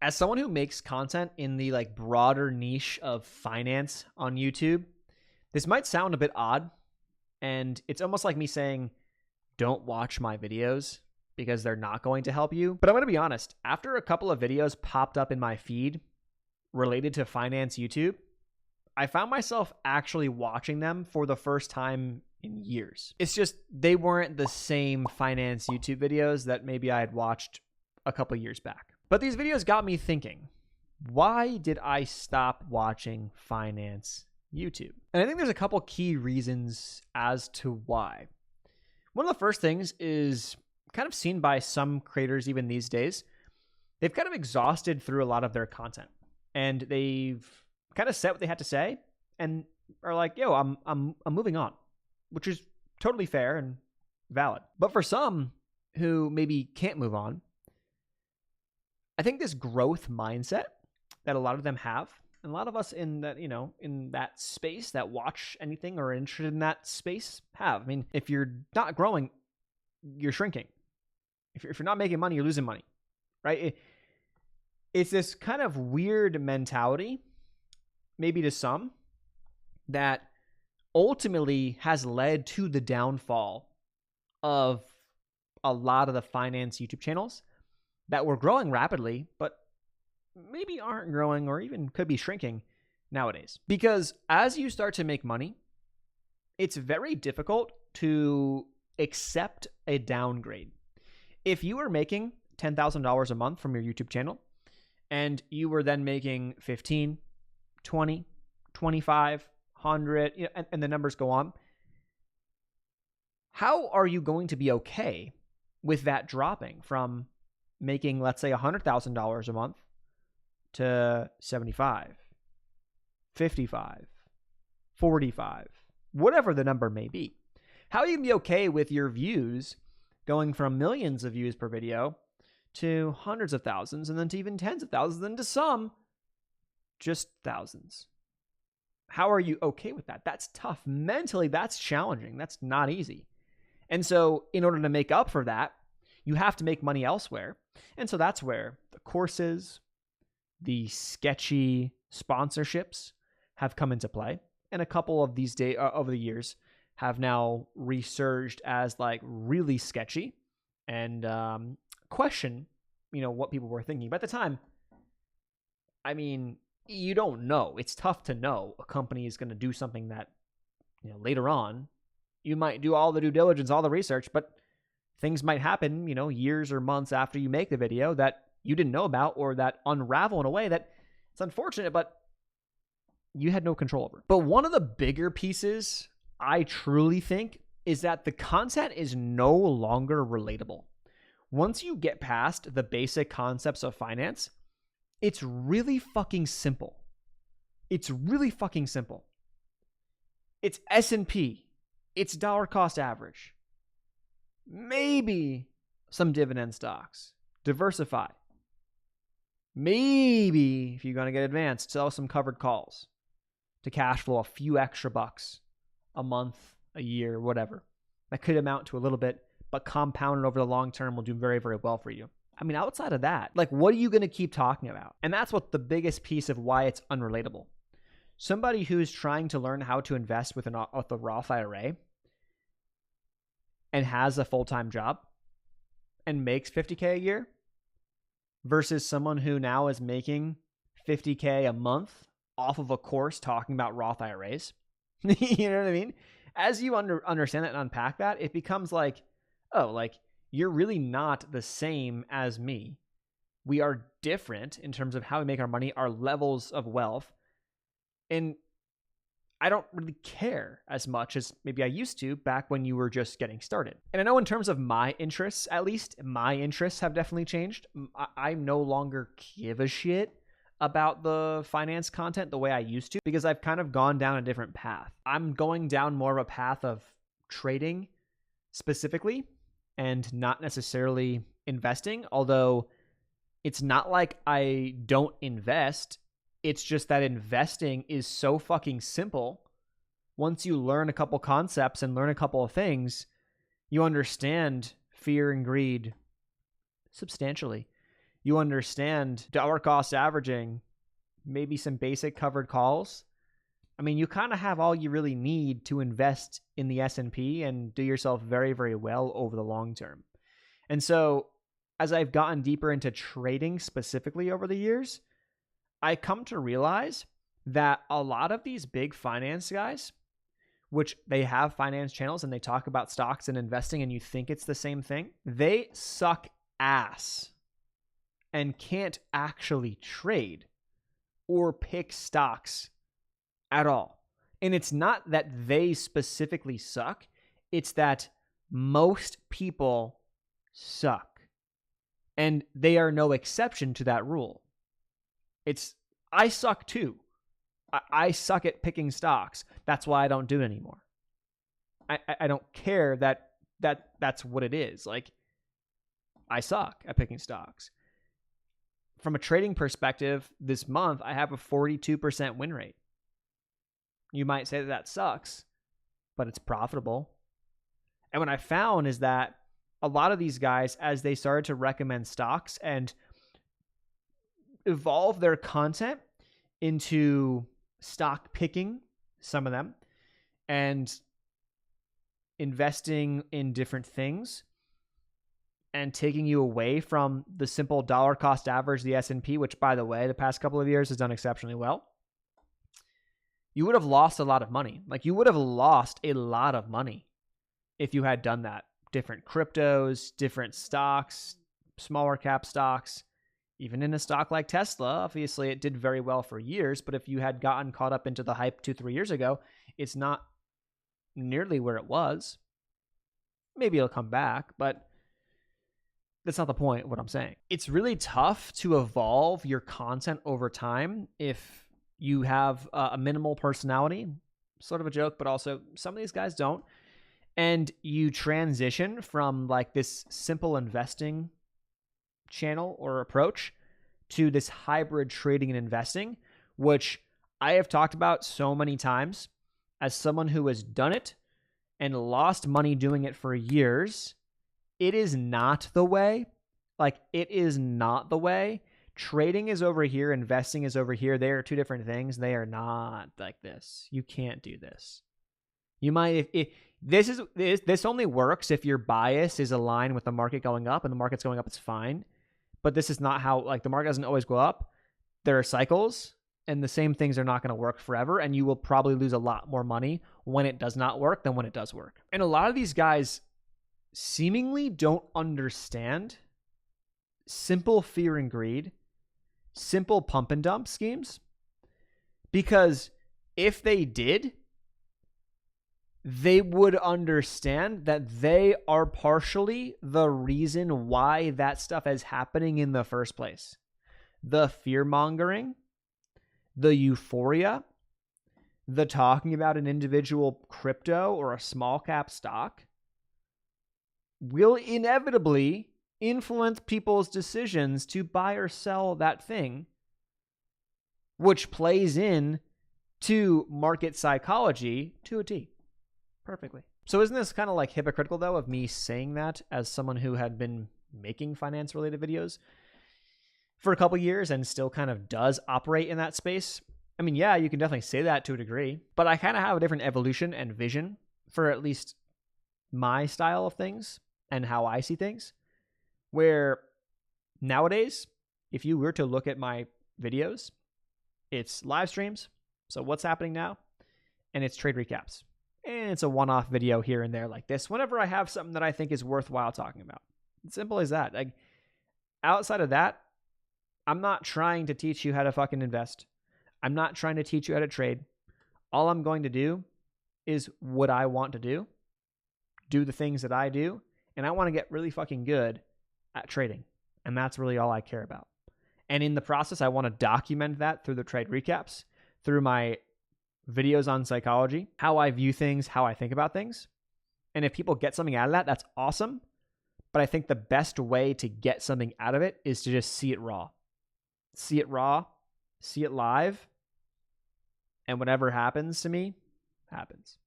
As someone who makes content in the like broader niche of finance on YouTube, this might sound a bit odd, and it's almost like me saying, don't watch my videos because they're not going to help you. But I'm going to be honest, after a couple of videos popped up in my feed related to finance YouTube, I found myself actually watching them for the first time in years. It's just they weren't the same finance YouTube videos that maybe I had watched a couple years back. But these videos got me thinking, why did I stop watching finance YouTube? And I think there's a couple key reasons as to why. One of the first things is kind of seen by some creators even these days. They've kind of exhausted through a lot of their content, and they've kind of said what they had to say and are like, yo, I'm moving on, which is totally fair and valid. But for some who maybe can't move on, I think this growth mindset that a lot of them have, and a lot of us in that, in that space that watch anything or are interested in that space have. I mean, if you're not growing, you're shrinking. If you're not making money, you're losing money, right? It's this kind of weird mentality, maybe to some, that ultimately has led to the downfall of a lot of the finance YouTube channels that were growing rapidly, but maybe aren't growing or even could be shrinking nowadays. Because as you start to make money, it's very difficult to accept a downgrade. If you were making $10,000 a month from your YouTube channel and you were then making 15, 20, 25, 100, and the numbers go on, how are you going to be okay with that dropping from making, let's say, $100,000 a month to 75, 55, 45, whatever the number may be? How are you going to be okay with your views going from millions of views per video to hundreds of thousands, and then to even tens of thousands, and to some, just thousands? How are you okay with that? That's tough. Mentally, that's challenging. That's not easy. And so in order to make up for that, you have to make money elsewhere. And so that's where the courses, the sketchy sponsorships have come into play. And a couple of these days over the years have now resurged as like really sketchy and question, what people were thinking. But at the time, I mean, you don't know. It's tough to know a company is going to do something that, later on, you might do all the due diligence, all the research, but things might happen, years or months after you make the video that you didn't know about, or that unravel in a way that it's unfortunate, but you had no control over. But one of the bigger pieces, I truly think, is that the content is no longer relatable. Once you get past the basic concepts of finance, it's really fucking simple. It's really fucking simple. It's S&P. It's dollar cost average. Maybe some dividend stocks. Diversify. Maybe, if you're going to get advanced, sell some covered calls to cash flow a few extra bucks a month, a year, whatever. That could amount to a little bit, but compounded over the long term will do very, very well for you. I mean, outside of that, like, what are you going to keep talking about? And that's what the biggest piece of why it's unrelatable. Somebody who's trying to learn how to invest with a Roth IRA and has a full-time job and makes $50K a year versus someone who now is making $50K a month off of a course talking about Roth IRAs. You know what I mean? As you understand that and unpack that, it becomes like, oh, like, you're really not the same as me. We are different in terms of how we make our money, our levels of wealth. And I don't really care as much as maybe I used to back when you were just getting started. And I know in terms of my interests, at least, my interests have definitely changed. I no longer give a shit about the finance content the way I used to, because I've kind of gone down a different path. I'm going down more of a path of trading specifically and not necessarily investing, although it's not like I don't invest. It's just that investing is so fucking simple. Once you learn a couple concepts and learn a couple of things, you understand fear and greed substantially. you understand dollar cost averaging, maybe some basic covered calls. I mean, you kind of have all you really need to invest in the S&P and do yourself very, very well over the long term. And so as I've gotten deeper into trading specifically over the years, I come to realize that a lot of these big finance guys, which they have finance channels and they talk about stocks and investing and you think it's the same thing, they suck ass and can't actually trade or pick stocks at all. And it's not that they specifically suck, it's that most people suck. And they are no exception to that rule. I suck too. I suck at picking stocks. That's why I don't do it anymore. I don't care that's what it is. Like, I suck at picking stocks. From a trading perspective, this month, I have a 42% win rate. You might say that sucks, but it's profitable. And what I found is that a lot of these guys, as they started to recommend stocks and evolve their content into stock picking, some of them, and investing in different things and taking you away from the simple dollar cost average, the S&P, which, by the way, the past couple of years has done exceptionally well, you would have lost a lot of money. Like, you would have lost a lot of money if you had done that. Different cryptos, different stocks, smaller cap stocks, even in a stock like Tesla. Obviously, it did very well for years, but if you had gotten caught up into the hype 2-3 years ago, it's not nearly where it was. Maybe it'll come back, but that's not the point of what I'm saying. It's really tough to evolve your content over time if you have a minimal personality. Sort of a joke, but also some of these guys don't. And you transition from like this simple investing channel or approach to this hybrid trading and investing, which I have talked about so many times as someone who has done it and lost money doing it for years. It is not the way. Like, it is not the way. Trading is over here. Investing is over here. They are two different things. They are not like this. You can't do this. You might, if this only works if your bias is aligned with the market going up, and the market's going up, it's fine. But this is not how, like, the market doesn't always go up. There are cycles, and the same things are not going to work forever, and you will probably lose a lot more money when it does not work than when it does work. And a lot of these guys seemingly don't understand simple fear and greed, simple pump and dump schemes, because if they did, they would understand that they are partially the reason why that stuff is happening in the first place. The fear-mongering, the euphoria, the talking about an individual crypto or a small cap stock will inevitably influence people's decisions to buy or sell that thing, which plays in to market psychology to a T. Perfectly. So isn't this kind of like hypocritical, though, of me saying that as someone who had been making finance-related videos for a couple years and still kind of does operate in that space? I mean, yeah, you can definitely say that to a degree, but I kind of have a different evolution and vision for at least my style of things and how I see things, where nowadays, if you were to look at my videos, it's live streams, so what's happening now, and it's trade recaps. And it's a one-off video here and there like this whenever I have something that I think is worthwhile talking about. It's simple as that. Like, outside of that, I'm not trying to teach you how to fucking invest. I'm not trying to teach you how to trade. All I'm going to do is what I want to do the things that I do, and I want to get really fucking good at trading. And that's really all I care about. And in the process, I want to document that through the trade recaps, through my videos on psychology, how I view things, how I think about things. And if people get something out of that, that's awesome. But I think the best way to get something out of it is to just see it raw. See it raw, see it live, and whatever happens to me, happens.